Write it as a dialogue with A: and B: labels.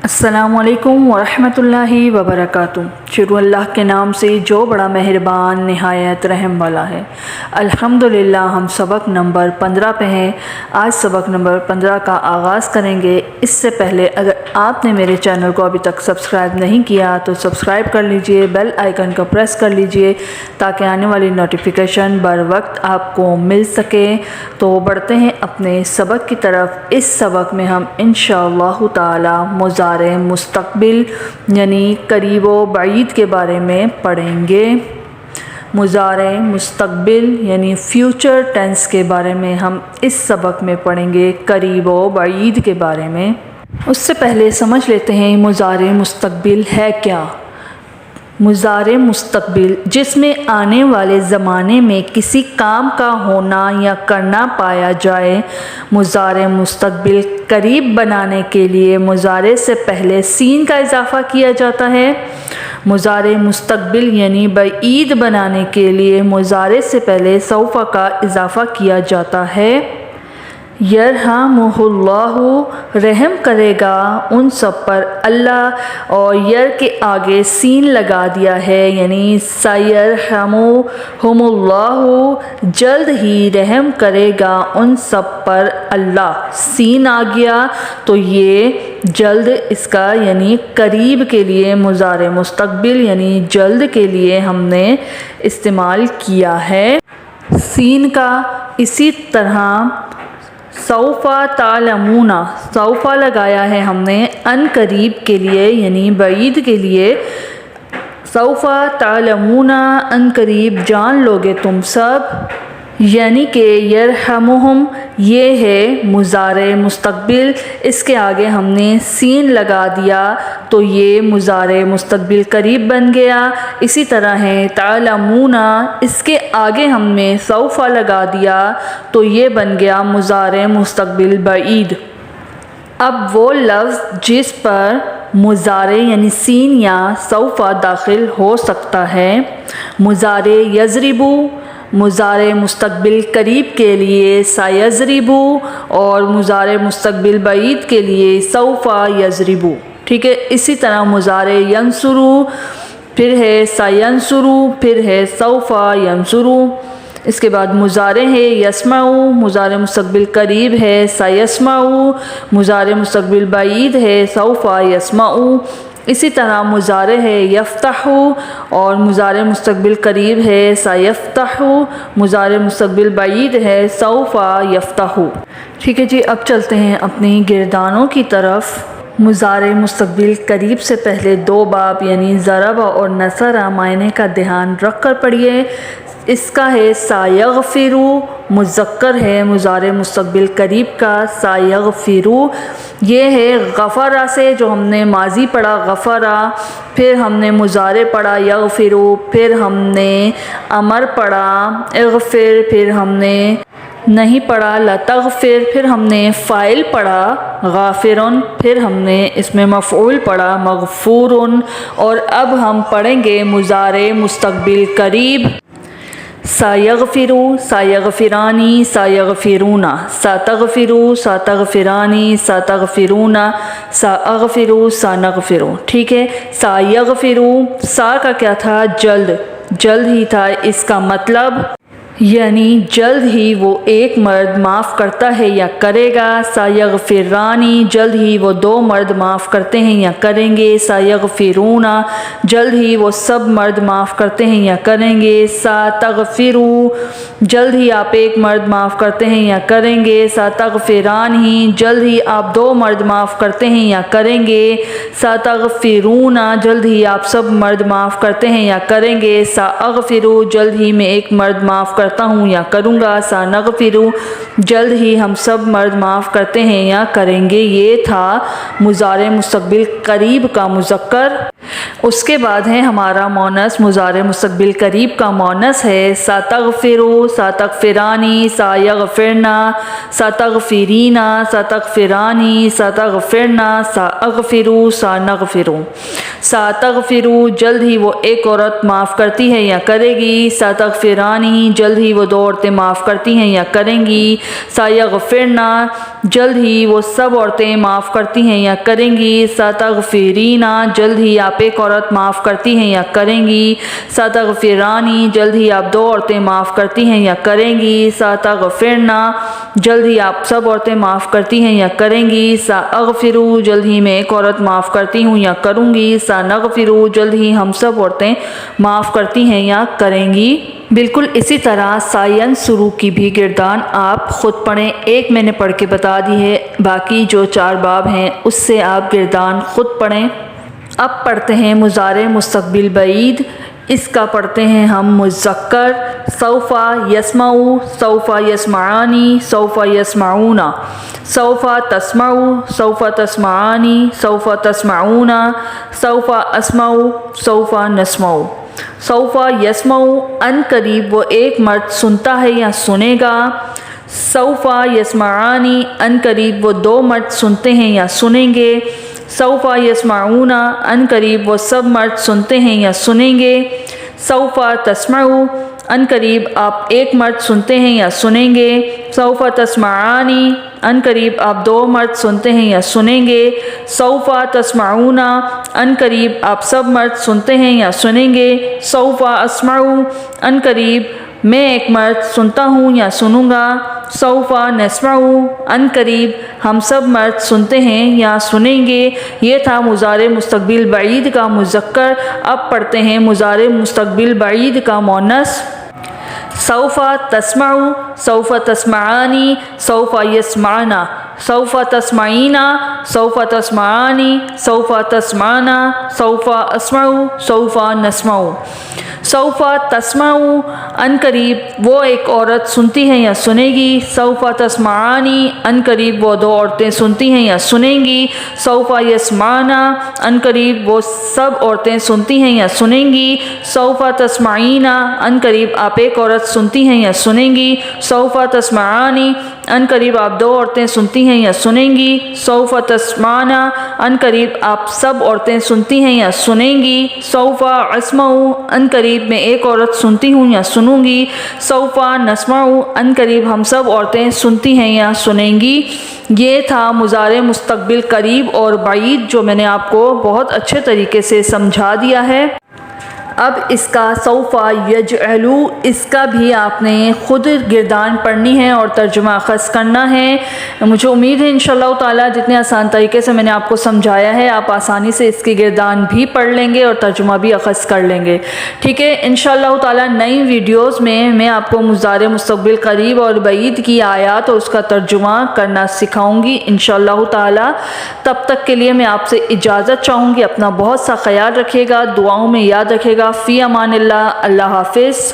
A: السلام علیکم ورحمۃ اللہ وبرکاتہ۔ شروع اللہ کے نام سے جو بڑا مہربان نہایت رحم والا ہے۔ الحمدللہ ہم سبق نمبر 15 پہ ہیں۔ آج سبق نمبر 15 کا آغاز کریں گے۔ اس سے پہلے اگر آپ نے میرے چینل کو ابھی تک سبسکرائب نہیں کیا تو سبسکرائب کر لیجئے، بیل آئیکن کو پریس کر لیجئے تاکہ آنے والی نوٹیفیکیشن بر وقت آپ کو مل سکے۔ تو بڑھتے ہیں اپنے سبق کی طرف۔ اس سبق میں ہم انشاءاللہ تعالی مضارع مستقبل یعنی قریب و بعید کے بارے میں پڑھیں گے۔ مضارع مستقبل یعنی فیوچر ٹینس کے بارے میں ہم اس سبق میں پڑھیں گے، قریب و بعید کے بارے میں۔ اس سے پہلے سمجھ لیتے ہیں مضارع مستقبل ہے کیا۔ مضارع مستقبل جس میں آنے والے زمانے میں کسی کام کا ہونا یا کرنا پایا جائے۔ مضارع مستقبل قریب بنانے کے لیے مضارع سے پہلے سین کا اضافہ کیا جاتا ہے۔ مضارع مستقبل یعنی بعید بنانے کے لیے مضارع سے پہلے سوف کا اضافہ کیا جاتا ہے۔ یرحمہ اللہ رحم کرے گا ان سب پر اللہ، اور یر کے آگے سین لگا دیا ہے یعنی سیرحمہم اللہ جلد ہی رحم کرے گا ان سب پر اللہ۔ سین آ گیا تو یہ جلد اس کا یعنی قریب کے لیے مضارع مستقبل یعنی جلد کے لیے ہم نے استعمال کیا ہے سین کا۔ اسی طرح سوف تعلمون سوف لگایا ہے ہم نے ان قریب کے لیے یعنی بعید کے لیے۔ سوف تعلمون ان قریب جان لوگے تم سب، یعنی کہ یرحمہم یہ ہے مضارع مستقبل، اس کے آگے ہم نے سین لگا دیا تو یہ مضارع مستقبل قریب بن گیا۔ اسی طرح ہے تعلمون، اس کے آگے ہم نے سوف لگا دیا تو یہ بن گیا مضارع مستقبل بعید۔ اب وہ لفظ جس پر مضارع یعنی سین یا سوف داخل ہو سکتا ہے۔ مضارع یضربو مضارع مستقبل قریب کے لیے سیضربو، اور مضارع مستقبل بعید کے لیے سوف یضربو، ٹھیک ہے۔ اسی طرح مضارع ینصرو پھر ہے سینصرو پھر ہے سوف ینصرو۔ اس کے بعد مضارع ہے یسمعو مضارع مستقبل قریب ہے سیسمعو، مضارع مستقبل بعید ہے سوف یسمعو۔ اسی طرح مضارع ہے یفتح اور مضارع مستقبل قریب ہے سیفتح، مضارع مستقبل بعید ہے سوف یفتح، ٹھیک ہے جی۔ اب چلتے ہیں اپنی گردانوں کی طرف۔ مضارع مستقبل قریب سے پہلے دو باب یعنی ضرب اور نصر معنی کا دھیان رکھ کر پڑھیے۔ اس کا ہے سایغفرو مذکر ہے مضارع مستقبل قریب کا سایغفرو۔ یہ ہے غفرہ سے جو ہم نے ماضی پڑھا غفرہ، پھر ہم نے مضارع پڑھا یغفرو، پھر ہم نے امر پڑھا اغفر، پھر ہم نے نہیں پڑھا لتغفر، پھر ہم نے فاعل پڑھا غافرن، پھر ہم نے اس میں مفعول پڑھا مغفورن۔ اور اب ہم پڑھیں گے مضارع مستقبل قریب۔ سایغفرو سایغفرانی سایغفرون، ستغفرو ستغفرانی ستغفرون، ساغفرو سنغفرو، ٹھیک ہے۔ سایغفرو سا کا کیا تھا؟ جلد، جلد ہی تھا۔ اس کا مطلب یعنی جلد ہی وہ ایک مرد معاف کرتا ہے یا کرے گا۔ سایغفرانی جلد ہی وہ دو مرد معاف کرتے ہیں یا کریں گے۔ سایغفرون جلد ہی وہ سب مرد معاف کرتے ہیں یا کریں گے۔ ستغفرو جلد ہی آپ ایک مرد معاف کرتے ہیں یا کریں گے۔ ستغفرانی جلد ہی آپ دو مرد معاف کرتے ہیں یا کریں گے۔ ستغفرون جلد ہی آپ سب مرد معاف کرتے ہیں یا کریں گے۔ ساغفرو جلد ہی میں ایک مرد معاف کرتا ہوں یا کروں گا۔ سنغفرو جلد ہی ہم سب مرد معاف کرتے ہیں یا کریں گے۔ یہ تھا مضارع مستقبل قریب کا مذکر۔ اس کے بعد ہے ہمارا مونث۔ مضارع مستقبل قریب کا مونث ہے ستغفرو ستغفرانی سایغفرنا ستغفرینا ستغفرانی ستغفرنا ساغفرو سنغفرو۔ ستغفرو جلد ہی وہ ایک عورت معاف کرتی ہے یا کرے گی۔ ستغفرانی جلد ہی وہ دو عورتیں معاف کرتی ہیں یا کریں گی۔ سایغفرنا جلد ہی وہ سب عورتیں معاف کرتی ہیں یا کریں گی، ستغفرینہ جلد ہی آپ ایک عورت معاف کرتی ہیں یا کریں گی، ستغفرانی جلد ہی آپ دو عورتیں معاف کرتی ہیں یا کریں گی، ستغفرنا جلد ہی آپ سب عورتیں معاف کرتی ہیں یا کریں گی، ساغفرو جلد ہی میں ایک عورت معاف کرتی ہوں یا کروں گی، سنغفرو جلد ہی ہم سب عورتیں معاف کرتی ہیں یا کریں گی۔ بالکل اسی طرح سائن سرو کی بھی گردان آپ خود پڑھیں، ایک میں نے پڑھ کے بتا دی ہے، باقی جو 4 باب ہیں اس سے آپ گردان خود پڑھیں۔ اب پڑھتے ہیں مضارع مستقبل بعید، اس کا پڑھتے ہیں ہم مذکر، سوف یسمعو، سوف یسمعانی، سوف یسمعون، سوف تسمعو، سوف تسمعانی، سوف تسمعون، سوف اسمعو، سوف نسمعو۔ سوف یسمعو ان قریب وہ ایک مرد سنتا ہے یا سنے گا، سوف یسمعانی ان قریب وہ 2 مرد سنتے ہیں یا سنیں گے، سوف یسمعون ان قریب وہ سب مرد سنتے ہیں یا سنیں گے، سوف تسمعو ان قریب آپ ایک مرد سنتے ہیں یا سنیں گے، سوف تسمعانی ان قریب آپ 2 مرد سنتے ہیں یا سنیں گے، سوف تسمعون ان قریب آپ سب مرد سنتے ہیں یا سنیں گے، سوف اسمعو ان قریب میں ایک مرد سنتا ہوں یا سنوں گا، سوف نسمعو ان قریب ہم سب مرد سنتے ہیں یا سنیں گے۔ یہ تھا مضارع مستقبل بعید کا مذکر۔ اب پڑھتے ہیں مضارع مستقبل بعید کا مؤنث۔ سوف تسمعو، سوف تسمعانی، سوف یسمعنا، سوف تسمعینا، سوف تسمعانی، سوف تسمعنا، سوف اسمعو، سوف نسمعو۔ سوف تسمعو ان قریب وہ ایک عورت سنتی ہے یا سنے گی، سوف تسمعانی ان قریب وہ 2 عورتیں سنتی ہیں یا سنیں گی، سوف یسمعنا ان قریب وہ سب عورتیں سنتی ہیں یا سنیں گی، سوف تسمعینا ان قریب آپ ایک عورت سنتی ہیں یا سنیں گی، سوف تسمعانی ان قریب آپ 2 عورتیں سنتی ہیں یا سنیں گی، سوف تسمعنا ان قریب آپ سب عورتیں سنتی ہیں یا سنیں گی، سوف اسمعو ان قریب میں ایک عورت سنتی ہوں یا سنوں گی، سوف نسمعو ان قریب ہم سب عورتیں سنتی ہیں یا سنیں گی۔ یہ تھا مضارع مستقبل قریب اور بعید جو میں نے آپ کو بہت اچھے طریقے سے سمجھا دیا ہے۔ اب اس کا سوف یجعلو، اس کا بھی آپ نے خود گردان پڑھنی ہے اور ترجمہ اخذ کرنا ہے۔ مجھے امید ہے انشاءاللہ تعالیٰ جتنے آسان طریقے سے میں نے آپ کو سمجھایا ہے آپ آسانی سے اس کی گردان بھی پڑھ لیں گے اور ترجمہ بھی اخذ کر لیں گے، ٹھیک ہے۔ انشاءاللہ تعالیٰ نئی ویڈیوز میں آپ کو مضارع مستقبل قریب اور بعید کی آیات اور اس کا ترجمہ کرنا سکھاؤں گی انشاءاللہ تعالیٰ۔ تب تک کے لیے میں آپ سے اجازت چاہوں گی، اپنا بہت سا خیال رکھیے گا، دعاؤں میں یاد رکھیے گا۔ فی امان اللہ، اللہ حافظ۔